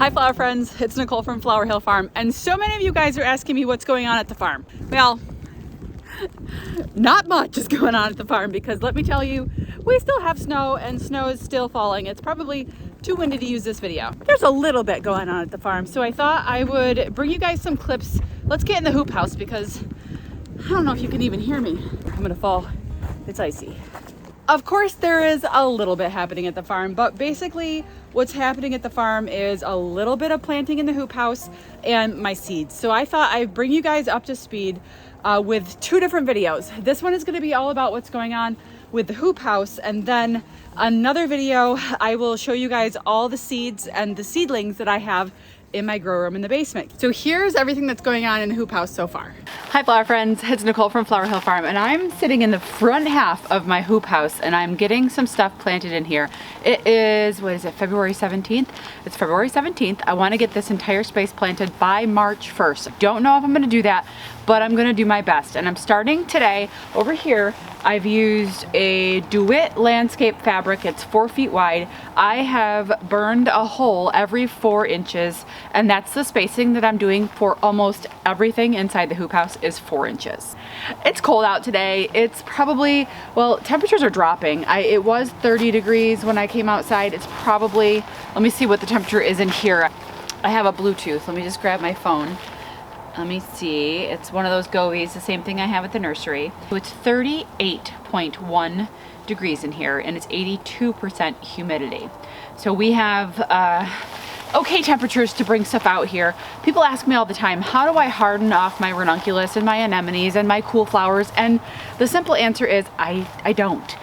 Hi flower friends, it's Nicole from Flower Hill Farm, and so many of you guys are asking me what's going on at the farm. Well, not much is going on at the farm because let me tell you, we still have snow and snow is still falling. It's probably too windy to use this video. There's a little bit going on at the farm, so I thought I would bring you guys some clips. Let's get in the hoop house because I don't know if you can even hear me. I'm gonna fall, it's icy. Of course, there is a little bit happening at the farm, but basically what's happening at the farm is a little bit of planting in the hoop house and my seeds. So I thought I'd bring you guys up to speed with two different videos. This one is going to be all about what's going on with the hoop house, and then another video I will show you guys all the seeds and the seedlings that I have in my grow room in the basement. So here's everything that's going on in the hoop house so far. Hi flower friends, it's Nicole from Flower Hill Farm, and I'm sitting in the front half of my hoop house and I'm getting some stuff planted in here. It is, what is it, February 17th? It's February 17th. I want to get this entire space planted by March 1st. Don't know if I'm going to do that, but I'm going to do my best. And I'm starting today. Over here I've used a DeWitt landscape fabric. It's 4 feet wide. I have burned a hole every 4 inches, and that's the spacing that I'm doing for almost everything inside the hoop house is 4 inches. It's cold out today. It's probably, well, temperatures are dropping. It was 30 degrees when I came outside. It's probably, let me see what the temperature is in here. I have a Bluetooth. Let me just grab my phone. Let me see, it's one of those Govies, the same thing I have at the nursery. So it's 38.1 degrees in here, and it's 82% humidity. So we have okay temperatures to bring stuff out here. People ask me all the time, how do I harden off my ranunculus and my anemones and my cool flowers? And the simple answer is I don't.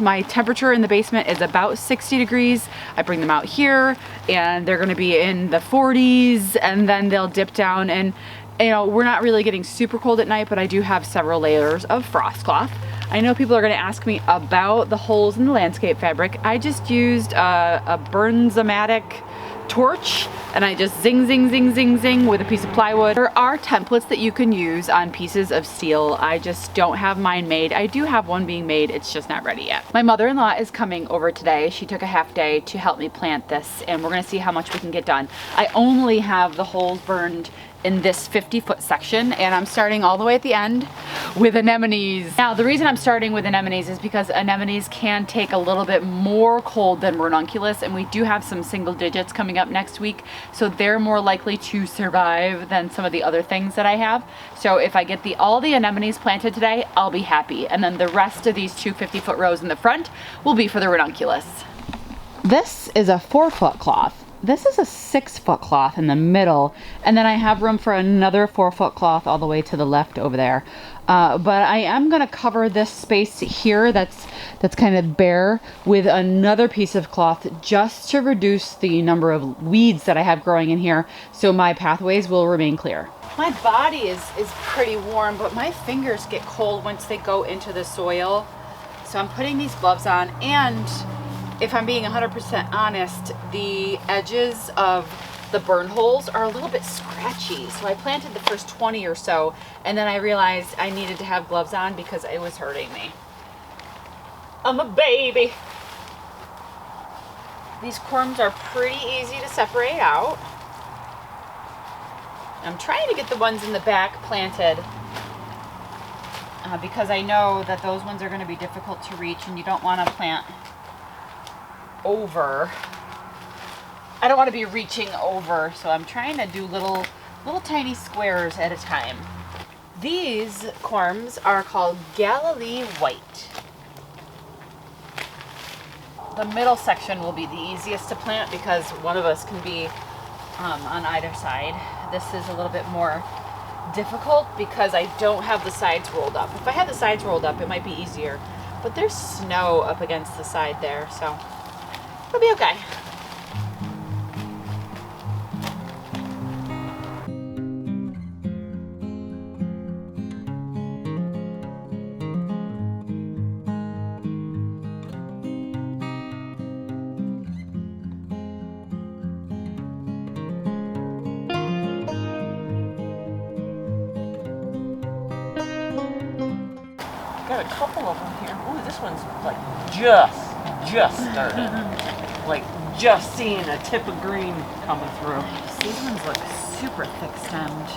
My temperature in the basement is about 60 degrees. I bring them out here and they're gonna be in the 40s, and then they'll dip down, and you know, we're not really getting super cold at night, but I do have several layers of frost cloth. I know people are gonna ask me about the holes in the landscape fabric. I just used a Bernzomatic torch, and I just zing, zing, zing, zing, zing with a piece of plywood. There are templates that you can use on pieces of steel. I just don't have mine made. I do have one being made, it's just not ready yet. My mother-in-law is coming over today. She took a half day to help me plant this, and we're gonna see how much we can get done. I only have the holes burned in this 50-foot section, and I'm starting all the way at the end with anemones. Now, the reason I'm starting with anemones is because anemones can take a little bit more cold than ranunculus, and we do have some single digits coming up next week, so they're more likely to survive than some of the other things that I have. So if I get all the anemones planted today, I'll be happy, and then the rest of these 2 50-foot rows in the front will be for the ranunculus. This is a 4-foot cloth. This is a 6-foot cloth in the middle, and then I have room for another 4-foot cloth all the way to the left over there. But I am gonna cover this space here that's kind of bare with another piece of cloth just to reduce the number of weeds that I have growing in here, so my pathways will remain clear. My body is pretty warm, but my fingers get cold once they go into the soil. So I'm putting these gloves on, and if I'm being 100% honest, the edges of the burn holes are a little bit scratchy. So I planted the first 20 or so, and then I realized I needed to have gloves on because it was hurting me. I'm a baby. These corms are pretty easy to separate out. I'm trying to get the ones in the back planted because I know that those ones are going to be difficult to reach, and you don't want to plant over. I don't want to be reaching over, so I'm trying to do little tiny squares at a time. These corms are called Galilee White. The middle section will be the easiest to plant because one of us can be on either side. This is a little bit more difficult because I don't have the sides rolled up. If I had the sides rolled up, it might be easier, but there's snow up against the side there, so it'll be okay. Got a couple of them here. Ooh, this one's like just started. like just seeing a tip of green coming through. These ones look super thick stemmed.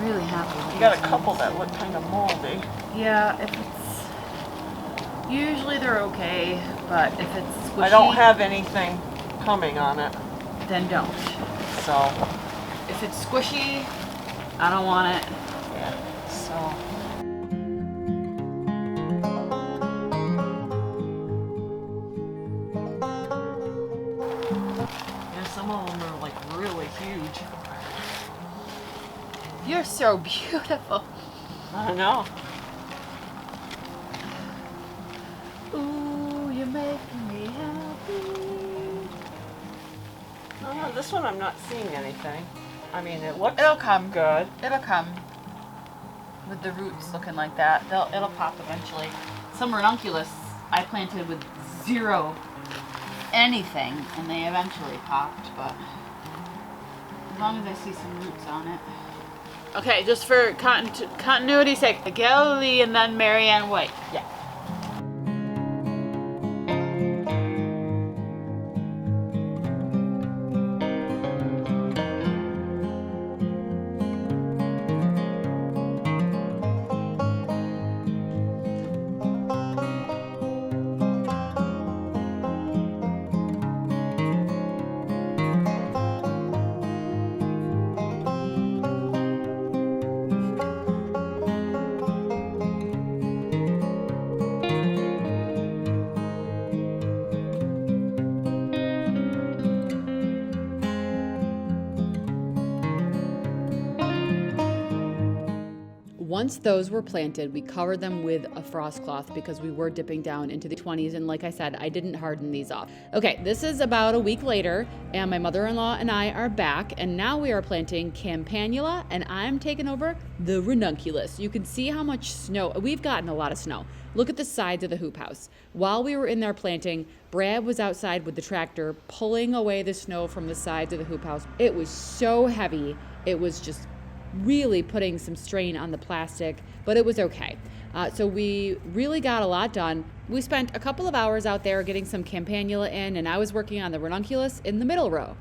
Really happy with You got a these couple ones. that look kind of moldy. Yeah, if it's usually they're okay, but if it's squishy, I don't have anything coming on it, then don't. so If it's squishy, I don't want it. yeah. So yeah, some of them are like really huge. You're so beautiful. I know. Ooh, you're making me happy. This one I'm not seeing anything. I mean, it looks It'll come. good. It'll come. With the roots looking like that, it'll pop eventually. Some ranunculus I planted with zero anything, and they eventually popped, but as long as I see some roots on it. Okay, just for continuity's sake, Galilee and then Marianne White. Yeah. Once those were planted, we covered them with a frost cloth because we were dipping down into the 20s. And like I said, I didn't harden these off. Okay, this is about a week later, and my mother-in-law and I are back, and now we are planting Campanula, and I'm taking over the Ranunculus. You can see how much snow, we've gotten a lot of snow. Look at the sides of the hoop house. While we were in there planting, Brad was outside with the tractor pulling away the snow from the sides of the hoop house. It was so heavy. It was just really putting some strain on the plastic, but it was okay. So we really got a lot done. We spent a couple of hours out there getting some Campanula in, and I was working on the Ranunculus in the middle row.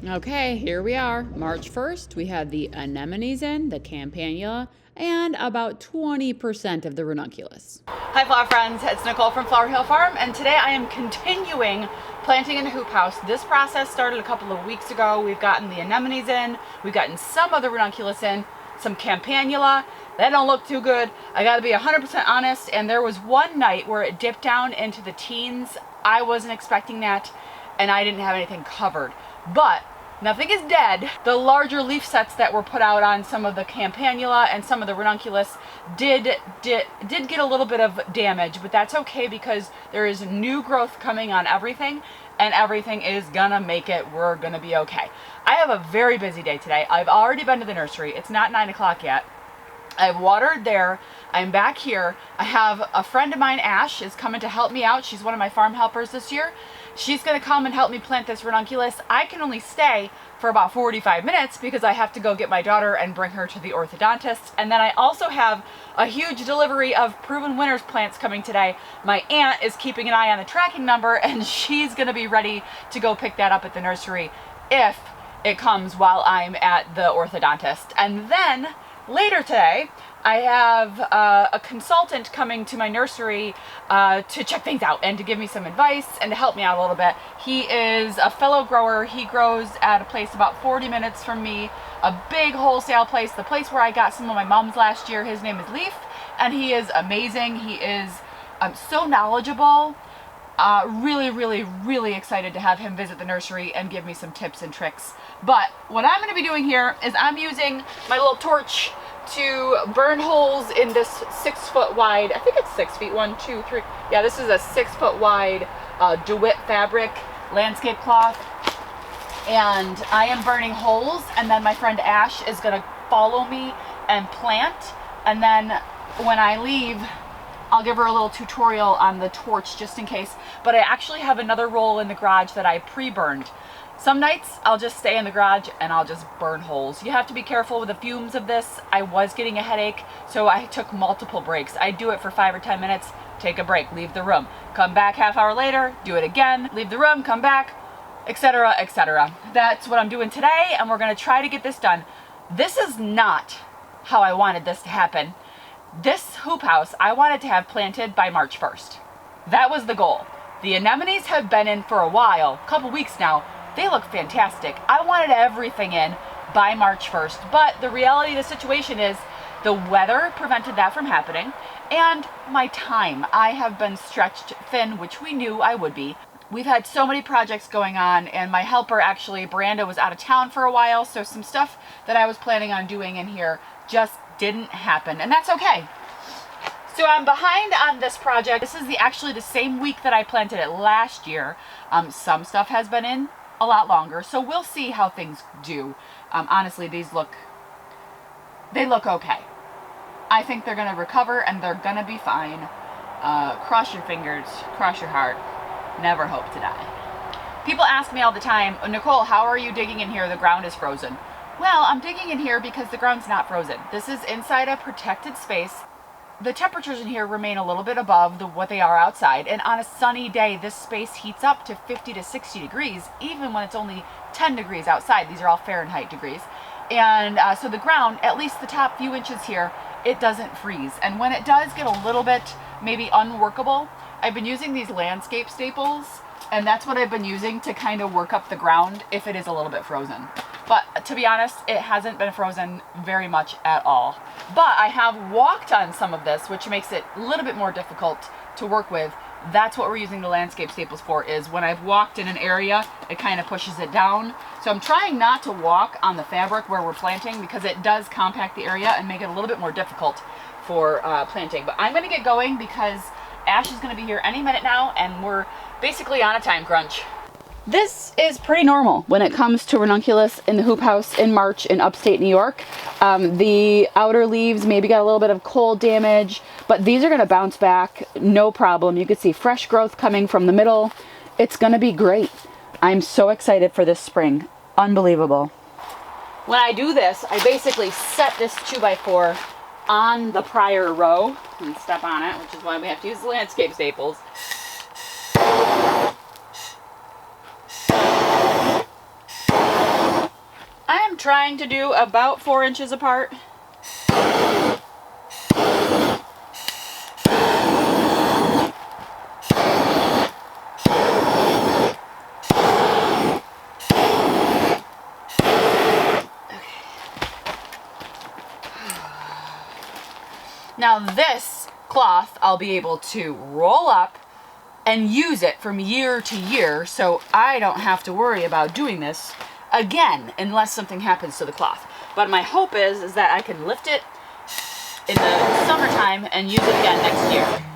Okay, here we are. March 1st, we had the anemones in, the Campanula, and about 20% of the Ranunculus. Hi flower friends, it's Nicole from Flower Hill Farm, and today I am continuing planting in the hoop house. This process started a couple of weeks ago. We've gotten the anemones in, we've gotten some of the Ranunculus in, some Campanula. That don't look too good. I gotta be 100% honest, and there was one night where it dipped down into the teens. I wasn't expecting that, and I didn't have anything covered. But nothing is dead. The larger leaf sets that were put out on some of the Campanula and some of the Ranunculus did get a little bit of damage, but that's okay because there is new growth coming on everything, and everything is gonna make it. We're gonna be okay. I have a very busy day today. I've already been to the nursery. It's not 9 o'clock yet. I've watered there. I'm back here. I have a friend of mine, Ash, is coming to help me out. She's one of my farm helpers this year. She's going to come and help me plant this Ranunculus. I can only stay for about 45 minutes because I have to go get my daughter and bring her to the orthodontist. And then I also have a huge delivery of Proven Winners plants coming today. My aunt is keeping an eye on the tracking number, and she's going to be ready to go pick that up at the nursery if it comes while I'm at the orthodontist. And then later today, I have a consultant coming to my nursery to check things out and to give me some advice and to help me out a little bit. He is a fellow grower. He grows at a place about 40 minutes from me, a big wholesale place, the place where I got some of my mums last year. His name is Leaf, and he is amazing. He is so knowledgeable. Really excited to have him visit the nursery and give me some tips and tricks. But what I'm going to be doing here is I'm using my little torch to burn holes in this 6 foot wide, I think it's 6 feet, 1, 2, 3. Yeah, this is a 6 foot wide DeWitt fabric landscape cloth. And I am burning holes, and then my friend Ash is going to follow me and plant. And then when I leave, I'll give her a little tutorial on the torch just in case. But I actually have another roll in the garage that I pre-burned. Some nights I'll just stay in the garage and I'll just burn holes. You have to be careful with the fumes of this. I was getting a headache, so I took multiple breaks. I do it for 5 or 10 minutes, take a break, leave the room, come back half hour later, do it again, leave the room, come back, etc., etc. That's what I'm doing today, and we're gonna try to get this done. This is not how I wanted this to happen. This hoop house I wanted to have planted by March 1st. That was the goal. The anemones have been in for a while, a couple weeks now. They look fantastic. I wanted everything in by March 1st, but the reality of the situation is the weather prevented that from happening, and my time. I have been stretched thin, which we knew I would be. We've had so many projects going on, and my helper, actually, Branda, was out of town for a while, so some stuff that I was planning on doing in here just didn't happen, and that's okay. So I'm behind on this project. This is actually the same week that I planted it last year. Some stuff has been in a lot longer, so we'll see how things do. Honestly, they look okay. I think they're gonna recover and they're gonna be fine. Cross your fingers, cross your heart, never hope to die. People ask me all the time, Nicole, how are you digging in here? The ground is frozen. Well, I'm digging in here because the ground's not frozen. This is inside a protected space. The temperatures in here remain a little bit above what they are outside, and on a sunny day this space heats up to 50 to 60 degrees even when it's only 10 degrees outside. These are all Fahrenheit degrees, and so the ground, at least the top few inches here, it doesn't freeze. And when it does get a little bit maybe unworkable, I've been using these landscape staples, and that's what I've been using to kind of work up the ground if it is a little bit frozen. But to be honest, it hasn't been frozen very much at all. But I have walked on some of this, which makes it a little bit more difficult to work with. That's what we're using the landscape staples for, is when I've walked in an area, it kind of pushes it down. So I'm trying not to walk on the fabric where we're planting because it does compact the area and make it a little bit more difficult for planting. But I'm gonna get going because Ash is gonna be here any minute now, and we're basically on a time crunch. This is pretty normal when it comes to ranunculus in the hoop house in March in upstate New York. The outer leaves maybe got a little bit of cold damage, but these are going to bounce back, no problem. You can see fresh growth coming from the middle. It's going to be great. I'm so excited for this spring. Unbelievable. When I do this, I basically set this 2x4 on the prior row and step on it, which is why we have to use the landscape staples. I am trying to do about 4 inches apart. Now this cloth I'll be able to roll up and use it from year to year, so I don't have to worry about doing this again unless something happens to the cloth. But my hope is that I can lift it in the summertime and use it again next year.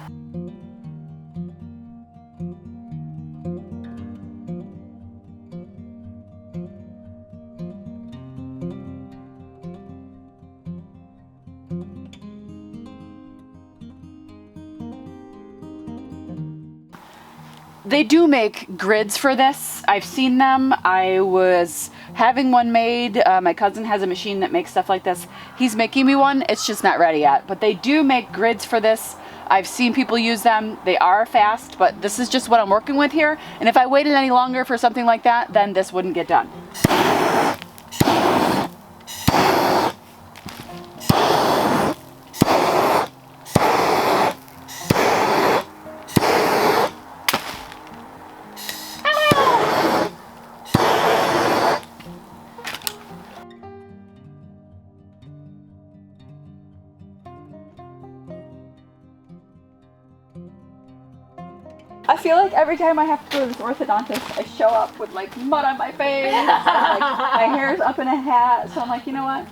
They do make grids for this. I've seen them. I was having one made. My cousin has a machine that makes stuff like this. He's making me one. It's just not ready yet. But they do make grids for this. I've seen people use them. They are fast, but this is just what I'm working with here. And if I waited any longer for something like that, then this wouldn't get done. I feel like every time I have to go to this orthodontist, I show up with like mud on my face, and, like, my hair's up in a hat, so I'm like, you know what?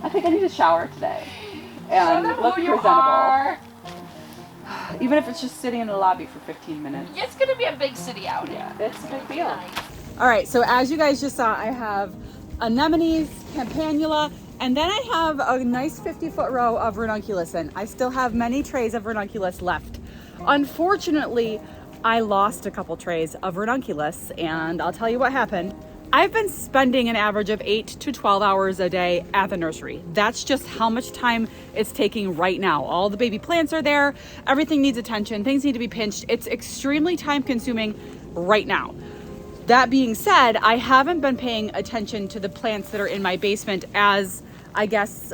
I think I need to shower today and look presentable. Even if it's just sitting in the lobby for 15 minutes. It's gonna be a big city outing. Yeah, it's a big deal. Nice. All right, so as you guys just saw, I have anemones, campanula, and then I have a nice 50-foot row of ranunculus in. I still have many trays of ranunculus left. Unfortunately, I lost a couple trays of ranunculus, and I'll tell you what happened. I've been spending an average of 8 to 12 hours a day at the nursery. That's just how much time it's taking right now. All the baby plants are there. Everything needs attention. Things need to be pinched. It's extremely time consuming right now. That being said, I haven't been paying attention to the plants that are in my basement as, I guess,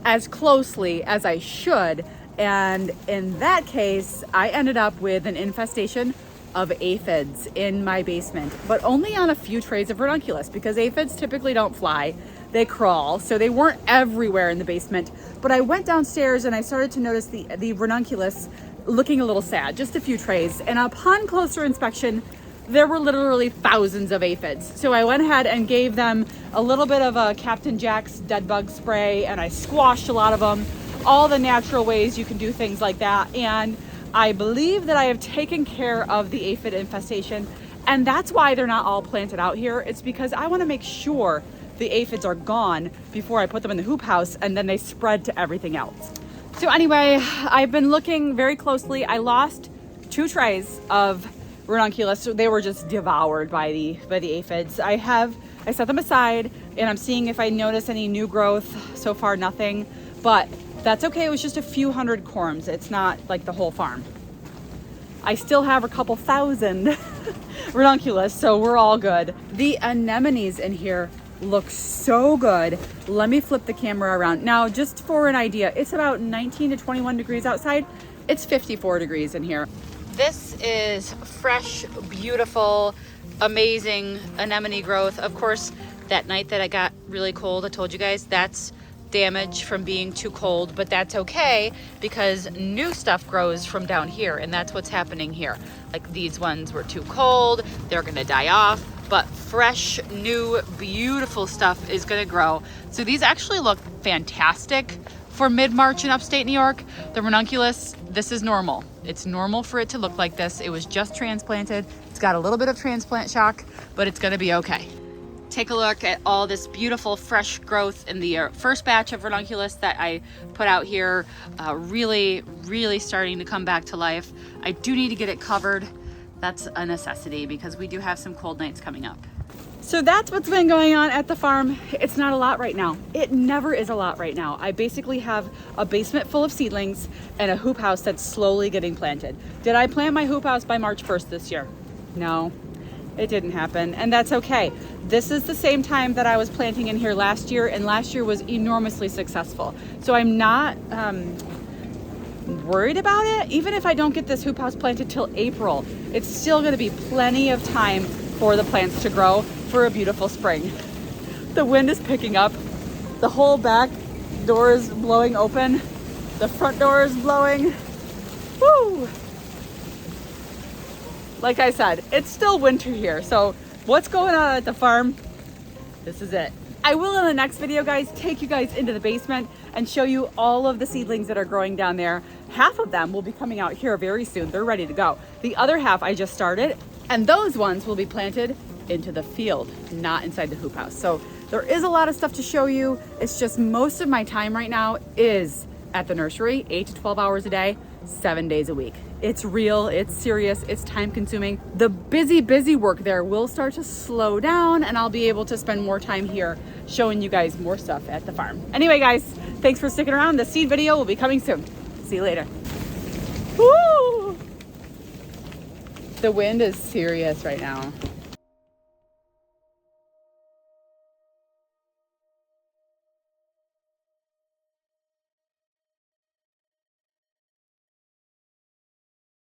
as closely as I should. And in that case, I ended up with an infestation of aphids in my basement, but only on a few trays of ranunculus because aphids typically don't fly, they crawl, so they weren't everywhere in the basement. But I went downstairs and I started to notice the ranunculus looking a little sad, just a few trays, and upon closer inspection there were literally thousands of aphids. So I went ahead and gave them a little bit of a Captain Jack's dead bug spray, and I squashed a lot of them, all the natural ways you can do things like that. And I believe that I have taken care of the aphid infestation, and that's why they're not all planted out here. It's because I want to make sure the aphids are gone before I put them in the hoop house, and then they spread to everything else. So anyway, I've been looking very closely. I lost 2 trays of ranunculus. So they were just devoured by the aphids. I set them aside, and I'm seeing if I notice any new growth. So far, nothing, but that's okay. It was just a few hundred corms. It's not like the whole farm. I still have a couple thousand ranunculus, so we're all good. The anemones in here look so good. Let me flip the camera around. Now, just for an idea, it's about 19 to 21 degrees outside. It's 54 degrees in here. This is fresh, beautiful, amazing anemone growth. Of course, that night that I got really cold, I told you guys, that's damage from being too cold, but that's okay because new stuff grows from down here, and that's what's happening here. Like these ones were too cold, they're gonna die off, but fresh, new, beautiful stuff is gonna grow. So these actually look fantastic for mid-March in upstate New York. The ranunculus, this is normal. It's normal for it to look like this. It was just transplanted. It's got a little bit of transplant shock, but it's gonna be okay. Take a look at all this beautiful fresh growth in the first batch of ranunculus that I put out here. Really starting to come back to life. I do need to get it covered. That's a necessity because we do have some cold nights coming up. So that's what's been going on at the farm. It's not a lot right now. It never is a lot right now. I basically have a basement full of seedlings and a hoop house that's slowly getting planted. Did I plant my hoop house by March 1st this year? No. It didn't happen, and that's okay. This is the same time that I was planting in here last year, and last year was enormously successful. So I'm not worried about it. Even if I don't get this hoop house planted till April, it's still gonna be plenty of time for the plants to grow for a beautiful spring. The wind is picking up. The whole back door is blowing open. The front door is blowing. Woo! Like I said, it's still winter here. So what's going on at the farm? This is it. I will in the next video, guys, take you guys into the basement and show you all of the seedlings that are growing down there. Half of them will be coming out here very soon. They're ready to go. The other half I just started, and those ones will be planted into the field, not inside the hoop house. So there is a lot of stuff to show you. It's just most of my time right now is at the nursery, 8 to 12 hours a day, 7 days a week. It's real, it's serious, it's time consuming. The busy work there will start to slow down, and I'll be able to spend more time here showing you guys more stuff at the farm. Anyway, guys, thanks for sticking around. The seed video will be coming soon. See you later. Woo! The wind is serious right now.